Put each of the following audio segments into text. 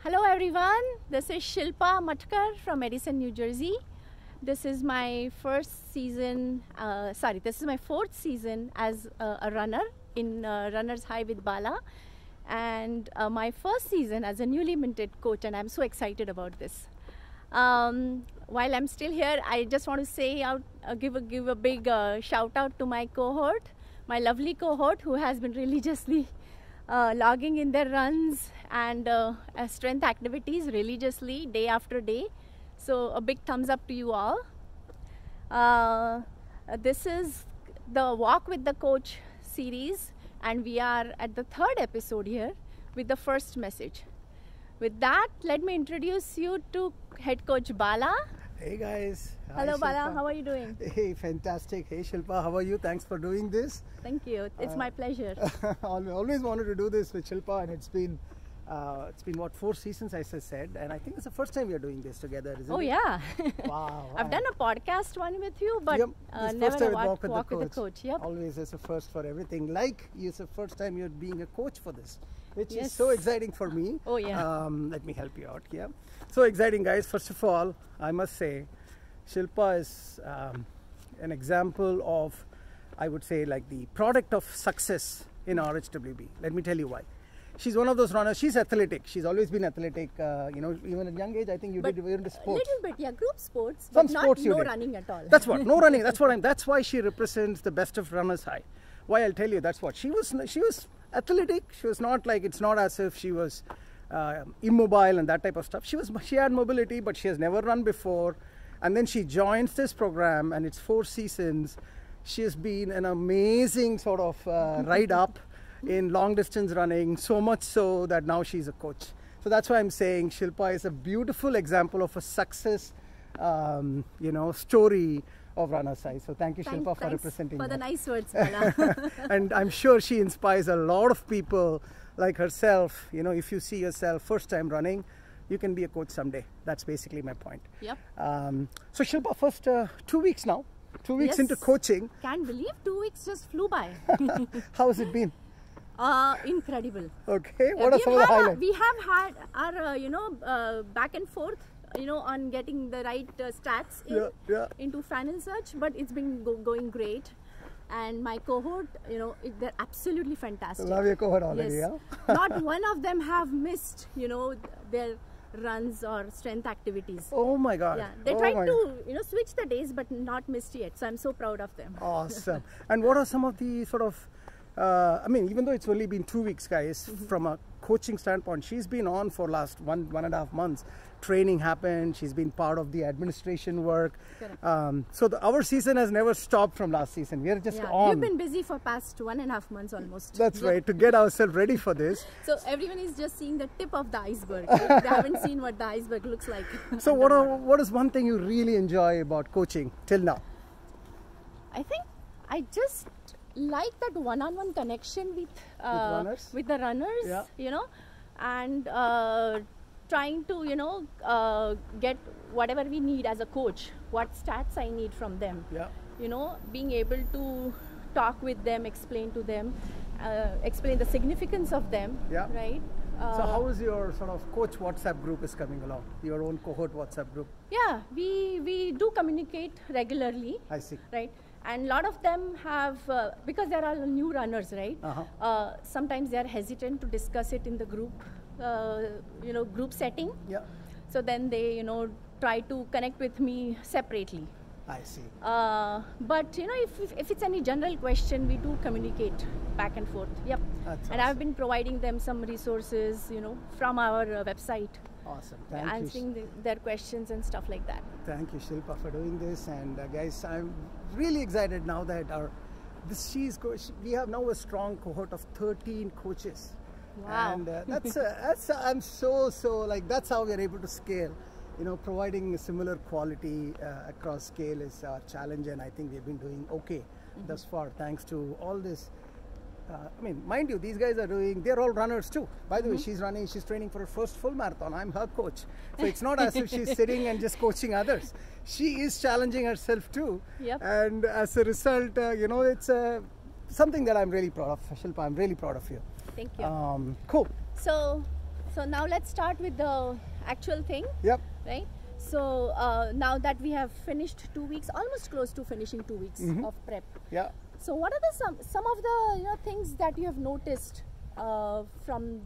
Hello everyone, this is Shilpa Mathkar from Edison, New Jersey. This is my first season, this is my fourth season as a runner in Runners High with Bala, and my first season as a newly minted coach, and I'm so excited about this. While I'm still here, I just want to say give a big shout out to my cohort, my lovely cohort who has been religiously logging in their runs and strength activities religiously day after day. So a big thumbs up to you all. This is the Walk with the Coach series, and we are at the third episode here with the first message. With that, let me introduce you to head coach Bala. Hey guys. Hello Hi, Bala, Shilpa. how are you doing? Hey, fantastic. Hey Shilpa, how are you? Thanks for doing this. Thank you, it's my pleasure. I always wanted to do this with Shilpa, and it's been what, 4 seasons, as I said, and I think it's the first time we are doing this together, isn't it? Oh yeah. Wow. I've done a podcast one with you, but Yep. never first time a Walk with walk the with the coach. Yep. Always is a first for everything. Like, it's the first time you're being a coach for this, which Yes. is so exciting for me. Oh yeah. Let me help you out here. So exciting, guys. First of all, I must say, Shilpa is an example of, I would say, like the product of success in RHWB. Let me tell you why. She's one of those runners. She's athletic. She's always been athletic. Even at young age, I think you But did into sports. little bit, yeah, group sports, Some but not sports you no did. running at all. That's what. No running. That's why she represents the best of runners high. Why, I'll tell you. That's what she was. She was athletic. She was not like, it's not as if she was immobile and that type of stuff. She had mobility, but she has never run before. And then she joins this program, and it's 4 seasons. She has been an amazing sort of ride up in long distance running, so much so that now she's a coach. So that's why I'm saying Shilpa is a beautiful example of a success, story of Runners High. So thank you, Shilpa, for representing for the that. nice words, Bala. And I'm sure she inspires a lot of people like herself. You know, if you see yourself first time running, you can be a coach someday. That's basically my point. Yep. So Shilpa, first 2 weeks now, 2 weeks Yes. into coaching. Can't believe 2 weeks just flew by. How has it been? Incredible. Okay, what are some of the highlights? We have had our back and forth, on getting the right stats into fan and such, but it's been going great. And my cohort, they're absolutely fantastic. Love your cohort already, Yes. yeah? Not one of them have missed, their runs or strength activities. Oh my God. Yeah, they tried to, switch the days, but not missed yet. So I'm so proud of them. Awesome. And what are some of the sort of, even though it's only been 2 weeks, guys, from a coaching standpoint, she's been on for last one and a half months. Training happened. She's been part of the administration work. So our season has never stopped from last season. We are just on. You've been busy for past 1.5 months almost. That's right, to get ourselves ready for this. So everyone is just seeing the tip of the iceberg. Right? They haven't seen what the iceberg looks like. So what is one thing you really enjoy about coaching till now? I think I just like that one-on-one connection with the runners, and trying to get whatever we need as a coach, what stats I need from them, being able to talk with them, explain to them, explain the significance of them, right? So how is your sort of coach WhatsApp group is coming along, your own cohort WhatsApp group? Yeah, we do communicate regularly. I see. Right. And a lot of them have, because they're all new runners, right? Sometimes they are hesitant to discuss it in the group, group setting. Yeah. So then they, try to connect with me separately. I see. But if it's any general question, we do communicate back and forth. Yep. That's and awesome. I've been providing them some resources, from our website. Awesome. Thank you. Answering their questions and stuff like that. Thank you, Shilpa, for doing this. And guys, I'm really excited now that we have now a strong cohort of 13 coaches. Wow. And I'm so like, that's how we're able to scale. Providing a similar quality across scale is our challenge, and I think we've been doing okay thus far, thanks to all this. Mind you, these guys they're all runners too. By the way, she's training for her first full marathon. I'm her coach. So it's not as if she's sitting and just coaching others. She is challenging herself too. Yep. And as a result, it's something that I'm really proud of. Shilpa, I'm really proud of you. Thank you. Cool. So So now let's start with the actual thing. Yep. Right. So now that we have finished 2 weeks, almost close to finishing 2 weeks of prep. Yeah. So what are the some of the things that you have noticed from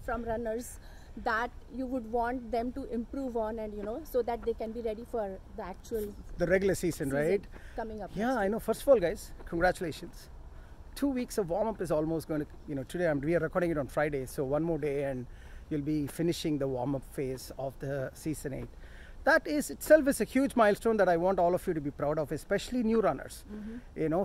runners that you would want them to improve on, and so that they can be ready for the regular season, right? Coming up. Yeah, I know. First of all, guys, congratulations. 2 weeks of warm-up is almost going to, today we are recording it on Friday, so one more day and you'll be finishing the warm-up phase of the season 8. That itself is a huge milestone that I want all of you to be proud of, especially new runners.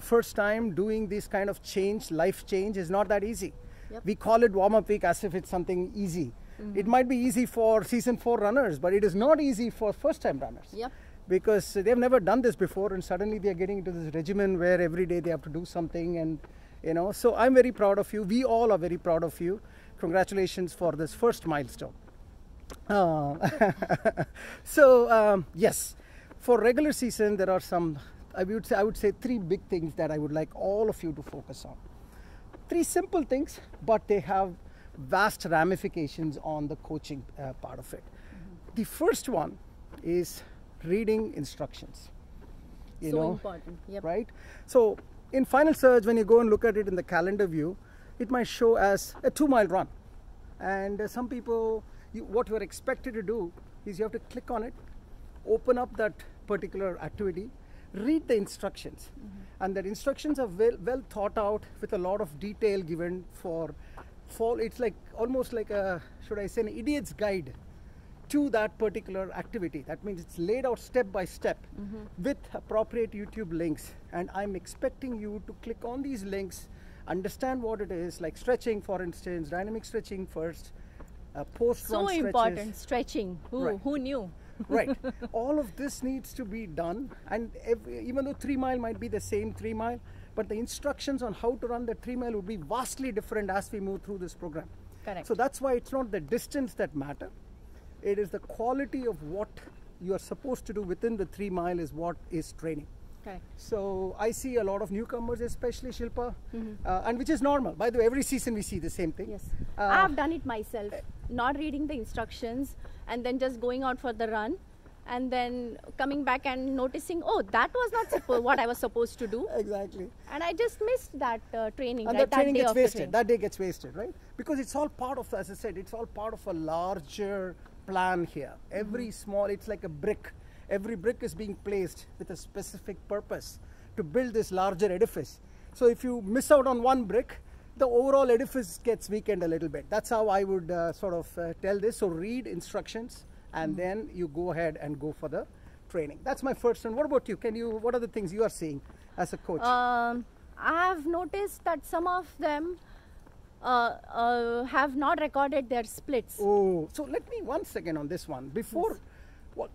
First time doing this kind of change, life change is not that easy. Yep. We call it warm-up week as if it's something easy. It might be easy for season 4 runners, but it is not easy for first-time runners. Yep. Because they've never done this before, and suddenly they are getting into this regimen where every day they have to do something, and so I'm very proud of you. We all are very proud of you. Congratulations for this first milestone. Yes, for regular season there are some, I would say 3 big things that I would like all of you to focus on. 3 simple things, but they have vast ramifications on the coaching part of it. The first one is reading instructions. So important. Yep. Right? So in Final Surge, when you go and look at it in the calendar view, it might show as a 2-mile run. And some people, what you're expected to do is you have to click on it, open up that particular activity, read the instructions. And the instructions are well thought out with a lot of detail given for it's like almost like a, should I say, an idiot's guide to that particular activity. That means it's laid out step by step with appropriate YouTube links. And I'm expecting you to click on these links, understand what it is, like stretching, for instance, dynamic stretching first, post-run stretches. So important, stretching. Who knew? Right. All of this needs to be done. And even though 3 mile might be the same 3 mile, but the instructions on how to run the 3 mile would be vastly different as we move through this program. Correct. So that's why it's not the distance that matter. It is the quality of what you are supposed to do within the 3 mile is what is training. Correct. So I see a lot of newcomers, especially Shilpa, and which is normal. By the way, every season we see the same thing. Yes. I have done it myself, not reading the instructions and then just going out for the run and then coming back and noticing, oh, that was not what I was supposed to do. Exactly. And I just missed that training. And right? that training day gets of the wasted. training. That day gets wasted, right? Because it's all part of, as I said, it's all part of a larger plan here. Every small, it's like a brick. Every brick is being placed with a specific purpose to build this larger edifice. So if you miss out on one brick, the overall edifice gets weakened a little bit. That's how I would tell this. So read instructions and then you go ahead and go for the training. That's my first one. What about you? What are the things you are seeing as a coach? I have noticed that some of them have not recorded their splits. Oh, so let me 1 second on this one. Before,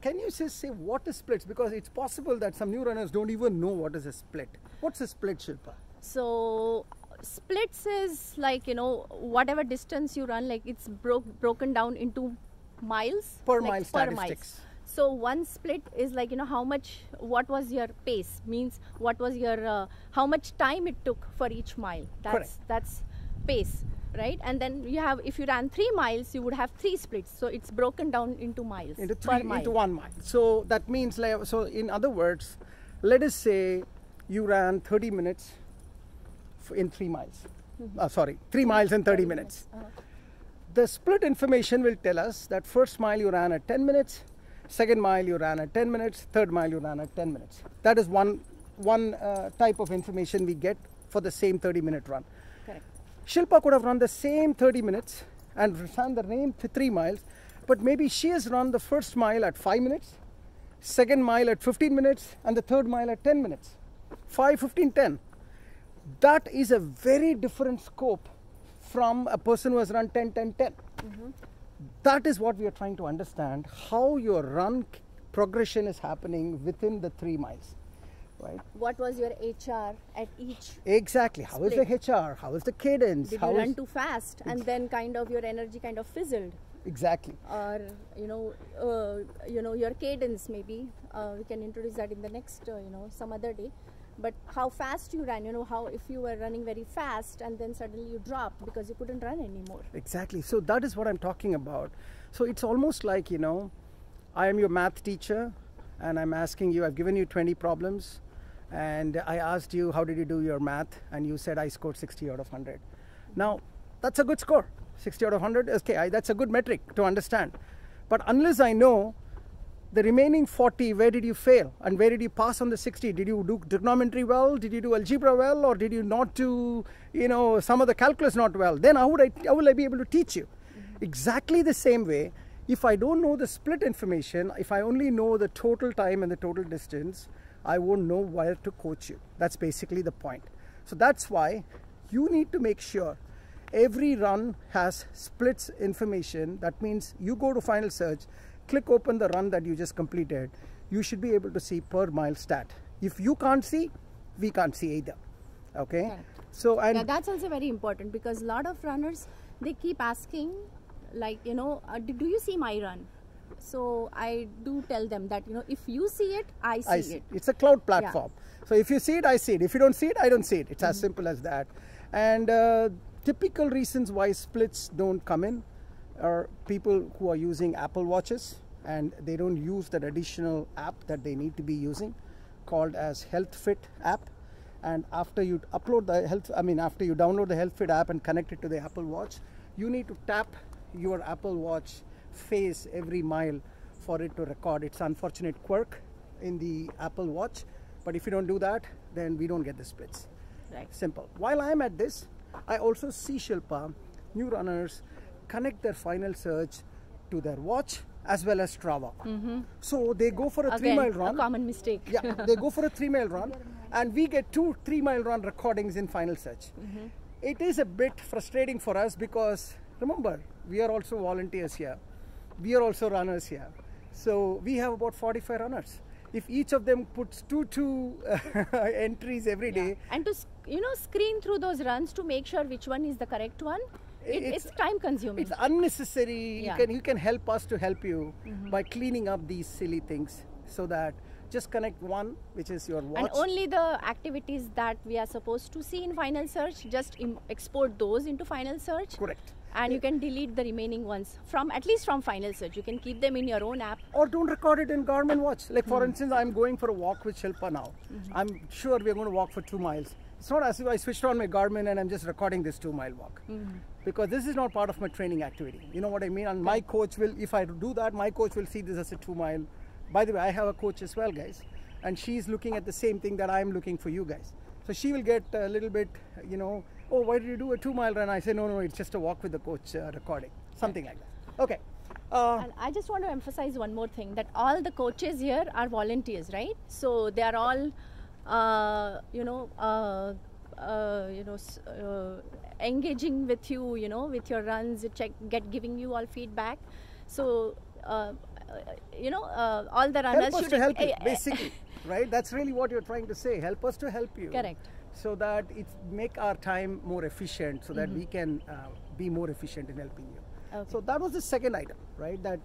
can you just say what is splits? Because it's possible that some new runners don't even know what is a split. What's a split, Shilpa? So splits is like, whatever distance you run, like it's broken down into miles. Per like mile statistics. So one split is like, what was your pace? Means what was your, how much time it took for each mile. That's pace, right? And then you have, if you ran 3 miles, you would have 3 splits. So it's broken down into miles. Into 1 mile. So that means, so in other words, let us say you ran 30 minutes in 3 miles. 3 miles in 30 minutes. The split information will tell us that first mile you ran at 10 minutes, second mile you ran at 10 minutes, third mile you ran at 10 minutes. That is one type of information we get for the same 30-minute run. Correct. Shilpa could have run the same 30 minutes and ran the same 3 miles, but maybe she has run the first mile at 5 minutes, second mile at 15 minutes, and the third mile at 10 minutes. 5, 15, 10. That is a very different scope from a person who has run 10, 10, 10. That is what we are trying to understand, how your run progression is happening within the 3 miles. Right. What was your HR at each? Exactly. How is the HR? How is the cadence? Did you run too fast and then kind of your energy kind of fizzled? Exactly. Or your cadence maybe. We can introduce that in the next some other day. But how fast you ran, how if you were running very fast and then suddenly you dropped because you couldn't run anymore. Exactly. So that is what I'm talking about. So it's almost like, I am your math teacher and I'm asking you, I've given you 20 problems and I asked you, how did you do your math? And you said, I scored 60 out of 100. Now, that's a good score. 60 out of 100, okay, that's a good metric to understand. But unless I know the remaining 40, where did you fail? And where did you pass on the 60? Did you do trigonometry well? Did you do algebra well? Or did you not do, some of the calculus not well? Then how will I be able to teach you? Exactly the same way, if I don't know the split information, if I only know the total time and the total distance, I won't know where to coach you. That's basically the point. So that's why you need to make sure every run has splits information. That means you go to Final Search, click open the run that you just completed, you should be able to see per mile stat. If you can't see, we can't see either. Okay? Correct. So that's also very important, because a lot of runners, they keep asking, like, do you see my run? So I do tell them that, if you see it, I see it. It's a cloud platform. Yeah. So if you see it, I see it. If you don't see it, I don't see it. It's as simple as that. And typical reasons why splits don't come in are people who are using Apple Watches and they don't use that additional app that they need to be using, called as Health Fit app. And after you upload after you download the Health Fit app and connect it to the Apple Watch, you need to tap your Apple Watch face every mile for it to record. It's an unfortunate quirk in the Apple Watch, but if you don't do that, then we don't get the splits. Right. Simple. While I'm at this, I also see, Shilpa, new runners connect their Final Search to their watch as well as Strava. So they go for a 3-mile run. A common mistake. Yeah, they go for a 3-mile run and we get 2 3-mile run recordings in Final Search. It is a bit frustrating for us because, remember, we are also volunteers here. We are also runners here. So we have about 45 runners. If each of them puts two entries every day. And to screen through those runs to make sure which one is the correct one, it's time consuming. It's unnecessary. Yeah. You can help us to help you by cleaning up these silly things, so that just connect one, which is your watch. And only the activities that we are supposed to see in Final Search, just export those into Final Search. Correct. And you can delete the remaining ones at least from Final Search. You can keep them in your own app. Or don't record it in Garmin watch. Like for instance, I'm going for a walk with Shilpa now. I'm sure we're going to walk for 2 miles. It's not as if I switched on my Garmin and I'm just recording this 2-mile walk. Because this is not part of my training activity. You know what I mean? And my coach will, if I do that, my coach will see this as a 2-mile. By the way, I have a coach as well, guys. And she's looking at the same thing that I'm looking for you guys. So she will get a little bit, oh, why did you do a 2-mile run? I say, no, it's just a walk with the coach recording. Something like that. Okay. And I just want to emphasize one more thing, that all the coaches here are volunteers, right? So they are all, engaging with you, with your runs, giving you all feedback. So, all the runners help us to help you, basically, right? That's really what you're trying to say. Help us to help you. Correct. So that it make our time more efficient, so that we can be more efficient in helping you. Okay. So that was the second item, right? That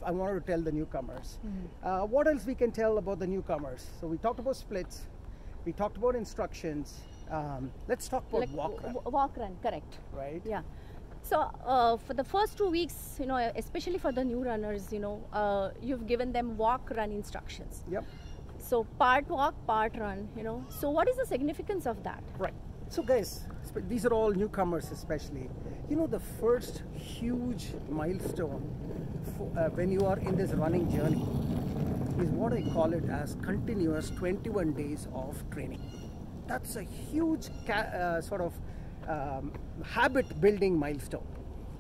I wanted to tell the newcomers. What else we can tell about the newcomers? So we talked about splits. We talked about instructions. Let's talk about walk run. Walk run, correct. Right. Yeah. So for the first 2 weeks, especially for the new runners, you've given them walk run instructions. Yep. So part walk, part run, So what is the significance of that? Right. So guys, these are all newcomers especially. The first huge milestone when you are in this running journey is what I call it as continuous 21 days of training. That's a huge habit building milestone.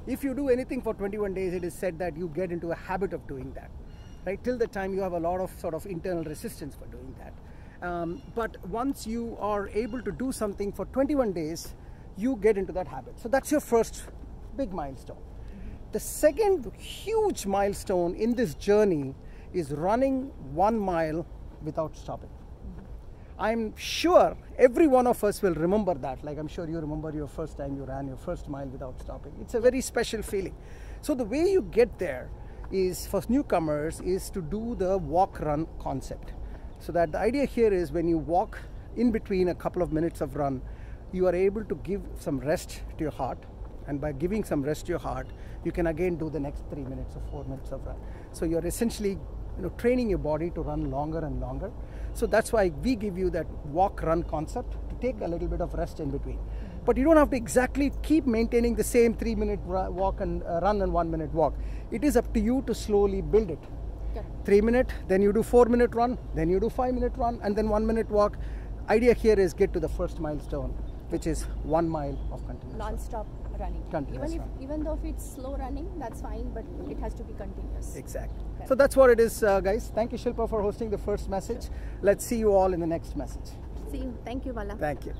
If you do anything for 21 days, it is said that you get into a habit of doing that. Right, till the time you have a lot of internal resistance for doing that. But once you are able to do something for 21 days, you get into that habit. So that's your first big milestone. The second huge milestone in this journey is running 1 mile without stopping. I'm sure every one of us will remember that. Like I'm sure you remember your first time you ran your first mile without stopping. It's a very special feeling. So the way you get there is, for newcomers, is to do the walk run concept. So that the idea here is, when you walk in between a couple of minutes of run, you are able to give some rest to your heart. And by giving some rest to your heart, you can again do the next 3 minutes or 4 minutes of run. So you're essentially training your body to run longer and longer. So that's why we give you that walk-run concept to take a little bit of rest in between. But you don't have to exactly keep maintaining the same 3-minute walk and run and 1 minute walk. It is up to you to slowly build it. 3 minute, then you do 4 minute run, then you do 5 minute run, and then 1 minute walk. Idea here is get to the first milestone, which is 1 mile of continuous Non-stop running. Continuous even though if it's slow running, that's fine, but it has to be continuous. Exactly. Okay. So that's what it is, guys. Thank you, Shilpa, for hosting the first message. Let's see you all in the next message. See you. Thank you, Bala. Thank you.